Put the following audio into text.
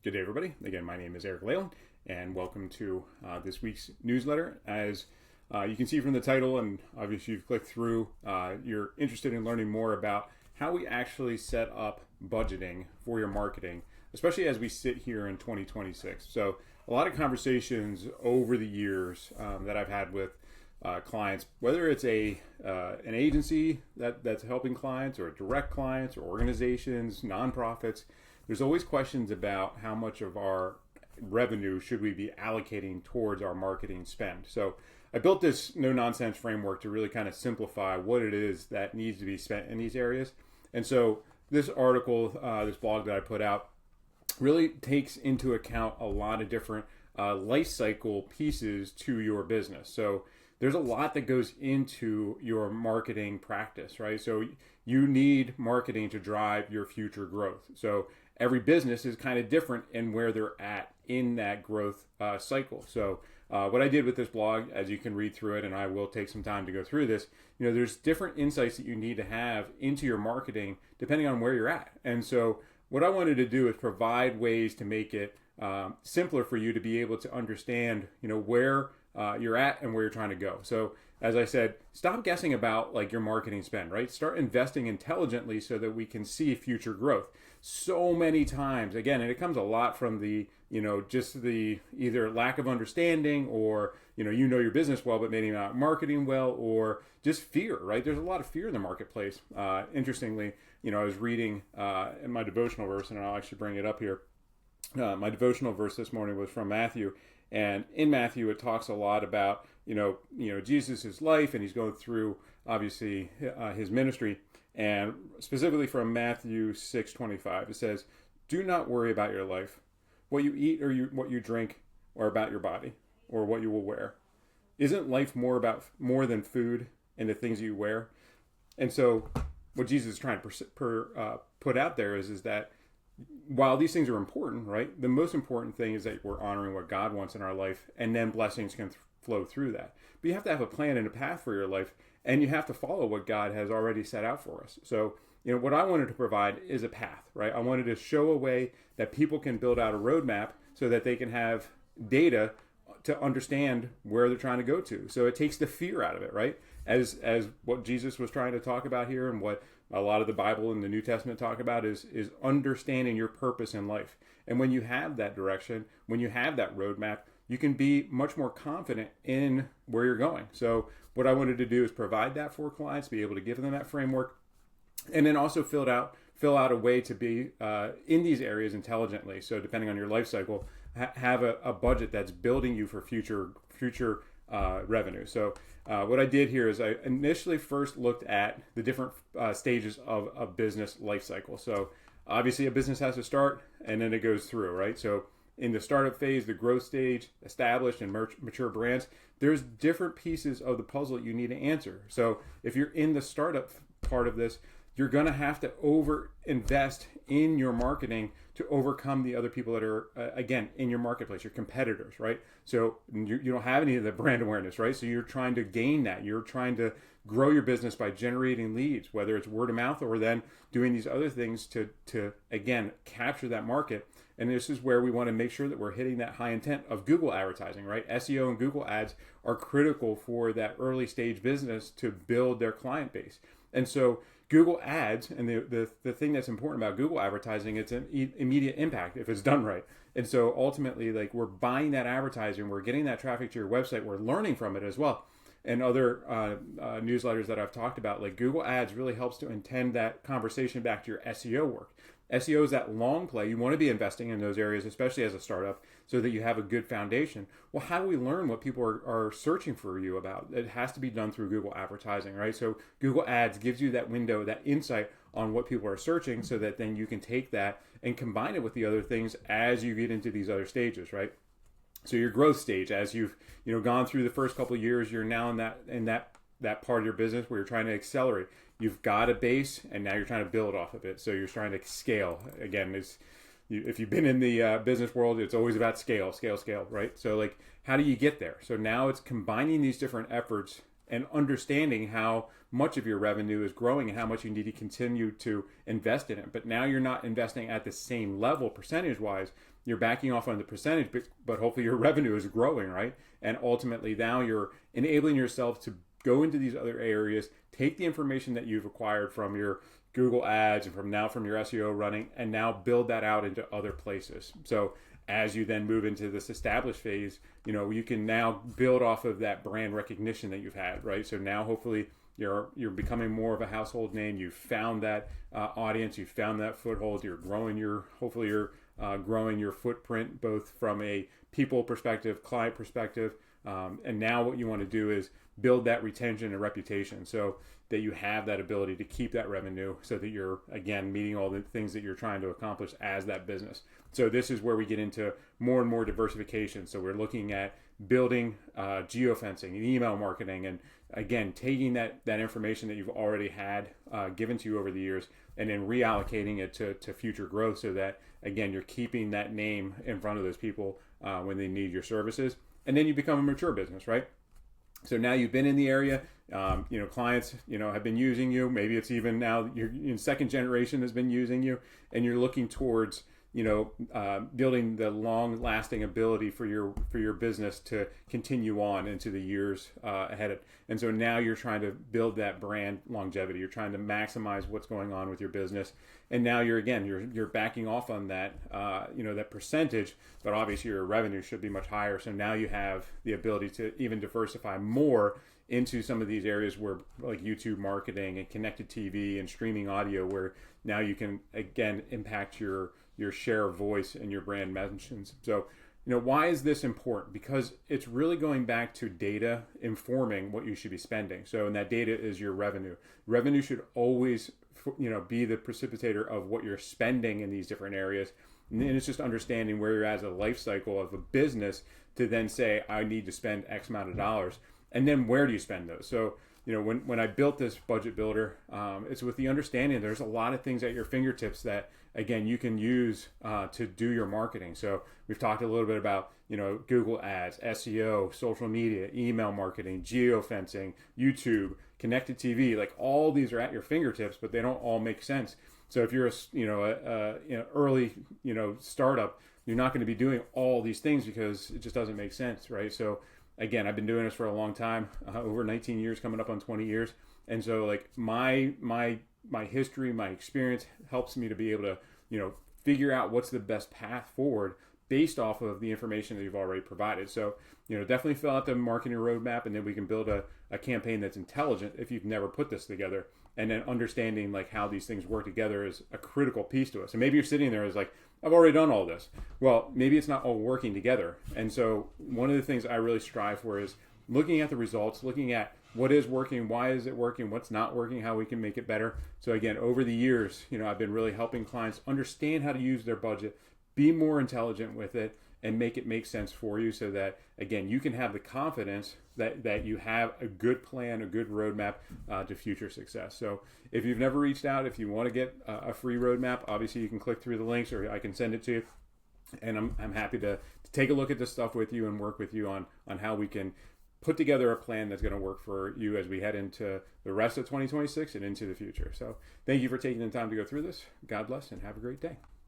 Good day, everybody. Again, my name is Eric Leyland, and welcome to this week's newsletter. As you can see from the title, and obviously you've clicked through, you're interested in learning more about how we actually set up budgeting for your marketing, especially as we sit here in 2026. So a lot of conversations over the years that I've had with clients, whether it's an agency that's helping clients or direct clients or organizations, nonprofits, there's always questions about how much of our revenue should we be allocating towards our marketing spend. So I built this no-nonsense framework to really kind of simplify what it is that needs to be spent in these areas. And so this article, this blog that I put out, really takes into account a lot of different life cycle pieces to your business. So there's a lot that goes into your marketing practice, right? So you need marketing to drive your future growth. So every business is kind of different in where they're at in that growth cycle. So what I did with this blog, as you can read through it, and I will take some time to go through this, there's different insights that you need to have into your marketing depending on where you're at. And so what I wanted to do is provide ways to make it simpler for you to be able to understand, where you're at and where you're trying to go. So as I said, stop guessing about like your marketing spend, right? Start investing intelligently so that we can see future growth. So many times, again, and it comes a lot from the, just the either lack of understanding or, you know your business well, but maybe not marketing well, or just fear, right? There's a lot of fear in the marketplace. Interestingly, I was reading in my devotional verse, and I'll actually bring it up here. My devotional verse this morning was from Matthew. And in Matthew, it talks a lot about, Jesus' life, and he's going through, obviously, his ministry. And specifically from Matthew 6:25, it says, "Do not worry about your life, what you eat or what you drink, or about your body, or what you will wear. Isn't life more than food and the things you wear?" And so what Jesus is trying to put out there is that while these things are important, right, the most important thing is that we're honoring what God wants in our life, and then blessings can flow through that. But you have to have a plan and a path for your life, and you have to follow what God has already set out for us. So, what I wanted to provide is a path, right? I wanted to show a way that people can build out a roadmap so that they can have data to understand where they're trying to go to. So it takes the fear out of it, right? As what Jesus was trying to talk about here, and what a lot of the Bible and the New Testament talk about is understanding your purpose in life. And when you have that direction, when you have that roadmap, you can be much more confident in where you're going. So what I wanted to do is provide that for clients, be able to give them that framework, and then also fill out a way to be in these areas intelligently. So depending on your life cycle, have a budget that's building you for future revenue. So what I did here is I initially first looked at the different stages of a business life cycle. So obviously a business has to start, and then it goes through, right? So in the startup phase, the growth stage, established and mature brands, there's different pieces of the puzzle you need to answer. So if you're in the startup part of this, you're going to have to over invest in your marketing to overcome the other people that are, again, in your marketplace, your competitors, right? So you don't have any of the brand awareness, right? So you're trying to gain that. You're trying to grow your business by generating leads, whether it's word of mouth or then doing these other things to again, capture that market. And this is where we want to make sure that we're hitting that high intent of Google advertising, right? SEO and Google ads are critical for that early stage business to build their client base. And so Google ads, and the thing that's important about Google advertising, it's an immediate impact if it's done right. And so ultimately, like, we're buying that advertising, we're getting that traffic to your website, we're learning from it as well. And other newsletters that I've talked about, like Google ads really helps to intend that conversation back to your SEO work. SEO is that long play. You want to be investing in those areas, especially as a startup, so that you have a good foundation. Well, how do we learn what people are searching for you about? It has to be done through Google advertising, right? So Google ads gives you that window, that insight on what people are searching, so that then you can take that and combine it with the other things as you get into these other stages, right? So your growth stage, as you've gone through the first couple of years, you're now in that part of your business where you're trying to accelerate. You've got a base, and now you're trying to build off of it. So you're trying to scale. Again, if you've been in the business world, it's always about scale, right? So like, how do you get there? So now it's combining these different efforts and understanding how much of your revenue is growing and how much you need to continue to invest in it. But now you're not investing at the same level percentage wise. You're backing off on the percentage, but hopefully your revenue is growing, right? And ultimately now you're enabling yourself to go into these other areas, take the information that you've acquired from your Google ads and from your SEO running, and now build that out into other places. So as you then move into this established phase, you can now build off of that brand recognition that you've had, right? So now hopefully you're becoming more of a household name. You've found that audience, you've found that foothold. You're growing growing your footprint, both from a people perspective, client perspective, and now what you want to do is build that retention and reputation, so that you have that ability to keep that revenue, so that you're, again, meeting all the things that you're trying to accomplish as that business. So this is where we get into more and more diversification. So we're looking at building geofencing and email marketing, and again, taking that information that you've already had given to you over the years, and then reallocating it to future growth, so that, again, you're keeping that name in front of those people when they need your services. And then you become a mature business, right? So now you've been in the area, clients, have been using you. Maybe it's even now your second generation has been using you, and you're looking towards, building the long-lasting ability for your business to continue on into the years ahead. And so now you're trying to build that brand longevity. You're trying to maximize what's going on with your business. And now you're backing off on that, that percentage, but obviously your revenue should be much higher. So now you have the ability to even diversify more into some of these areas where, like YouTube marketing and connected TV and streaming audio, where now you can, again, impact your share of voice and your brand mentions. So, why is this important? Because it's really going back to data informing what you should be spending. So, and that data is your revenue. Revenue should always, be the precipitator of what you're spending in these different areas. And then it's just understanding where you're at as a life cycle of a business to then say, I need to spend X amount of dollars. And then where do you spend those? So, when I built this budget builder, it's with the understanding there's a lot of things at your fingertips that, again, you can use to do your marketing. So we've talked a little bit about, Google ads, SEO, social media, email marketing, geofencing, YouTube, connected TV. Like, all these are at your fingertips, but they don't all make sense. So if you're a early startup, you're not going to be doing all these things because it just doesn't make sense, right? So again, I've been doing this for a long time, over 19 years, coming up on 20 years. And so, like, my history, my experience helps me to be able to, figure out what's the best path forward based off of the information that you've already provided. So, definitely fill out the marketing roadmap, and then we can build a campaign that's intelligent if you've never put this together. And then understanding, like, how these things work together is a critical piece to us. And maybe you're sitting there as like, I've already done all this. Well, maybe it's not all working together. And so one of the things I really strive for is looking at the results, looking at what is working, why is it working, what's not working, how we can make it better. So again, over the years, I've been really helping clients understand how to use their budget, be more intelligent with it, and make it make sense for you, so that, again, you can have the confidence that you have a good plan, a good roadmap to future success. So if you've never reached out, if you want to get a free roadmap, obviously you can click through the links, or I can send it to you. And I'm happy to take a look at this stuff with you and work with you on how we can put together a plan that's going to work for you as we head into the rest of 2026 and into the future. So thank you for taking the time to go through this. God bless and have a great day.